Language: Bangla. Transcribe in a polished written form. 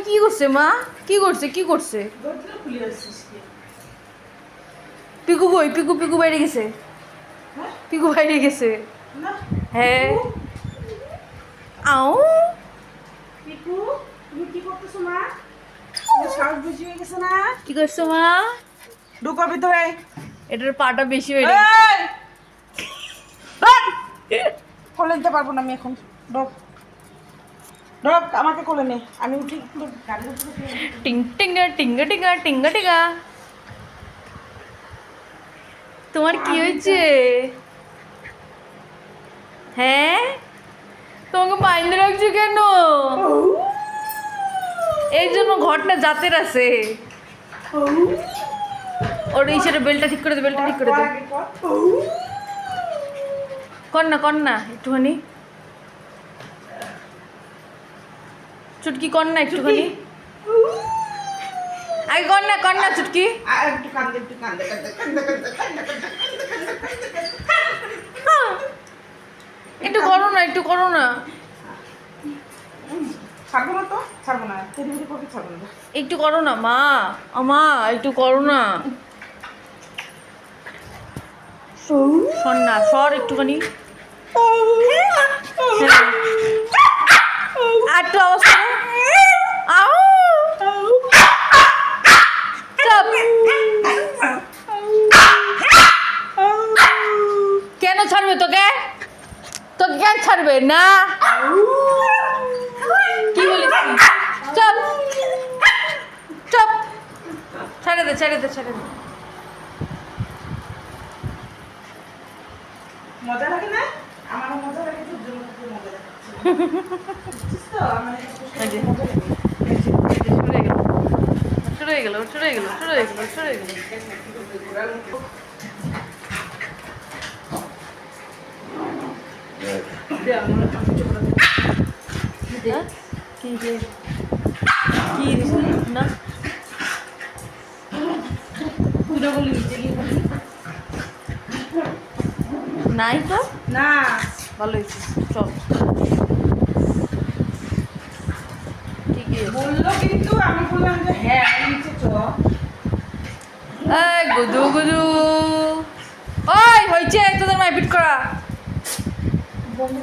কি করছে মা? কি করছে কি করছে? পিকু কই? পিকু পিকু বাইরে গেছে। পিকু বাইরে গেছে। হ্যাঁ। আও পিকু, তুমি কি করতেছো মা? সাহস বেশি হয়ে গেছে না? কি করছো মা? ঢুকো ভিতরে। এটার পাটা বেশি হয়ে এই! গেছে। কোলে নিতে পারবো না আমি এখন। ঢোক ঢোক, আমাকে কোলে নে, আমি উঠি গাড়ির উপরে শুয়ে আছি। টিং টিঙ্গা টিঙ্গা টিঙ্গা টিঙ্গা টিঙ্গা। তোমার কি হয়েছে? হ্যাঁ, তোমাকে বাইন্দে রাখছো কেন? এই জন্য ঘরটা জাতের আছে। ওর ইসের বেলটা ঠিক করে দে, বেলটা ঠিক করে দে। কর না একটুখানি। চুটকি কর না একটুখানি। আগে কর না চুটকি। একটু কান্দে, একটু কান্দে, কান্দে, কান্দে, কান্দে, কান্দে, কান্দে, কান্দে, কান্দে, কান্দে, কান্দে। একটু করো না, একটু করো না। ছাড়বো না তো, ছাড়বো না, তেরি করবি, ছাড়বো না। একটু করো না মা, আমা একটু করো না। সর না, সর একটুখানি। আর একটু আওয়াজ করো। আউ! চাপ। কেন ছাড়বে তোকে? তোকে কেন ছাড়বে না? কি বলিস তুই? Chop chop. ছেড়ে দে ছেড়ে দে ছেড়ে দে। মজা লাগে না? আমারও মজা লাগে, তোর জন্য খুব মজা লাগে। বুঝছিস তো? আমার এই যে, মজা লাগে। শুরু হয়ে গেল শুরু হয়ে গেল শুরু হয়ে গেল শুরু হয়ে গেল শুরু হয়ে গেল। হ্যাঁ? কি দিছিস না? নাই তো না, ভালো হয়েছে। চল ঠিকই আছে। বললো কিন্তু আমি বললাম যে হ্যাঁ আমি নিচে চ। এই গুদু গুদু, ওই হয়েছে তোদের মারপিট করা। বন্ধু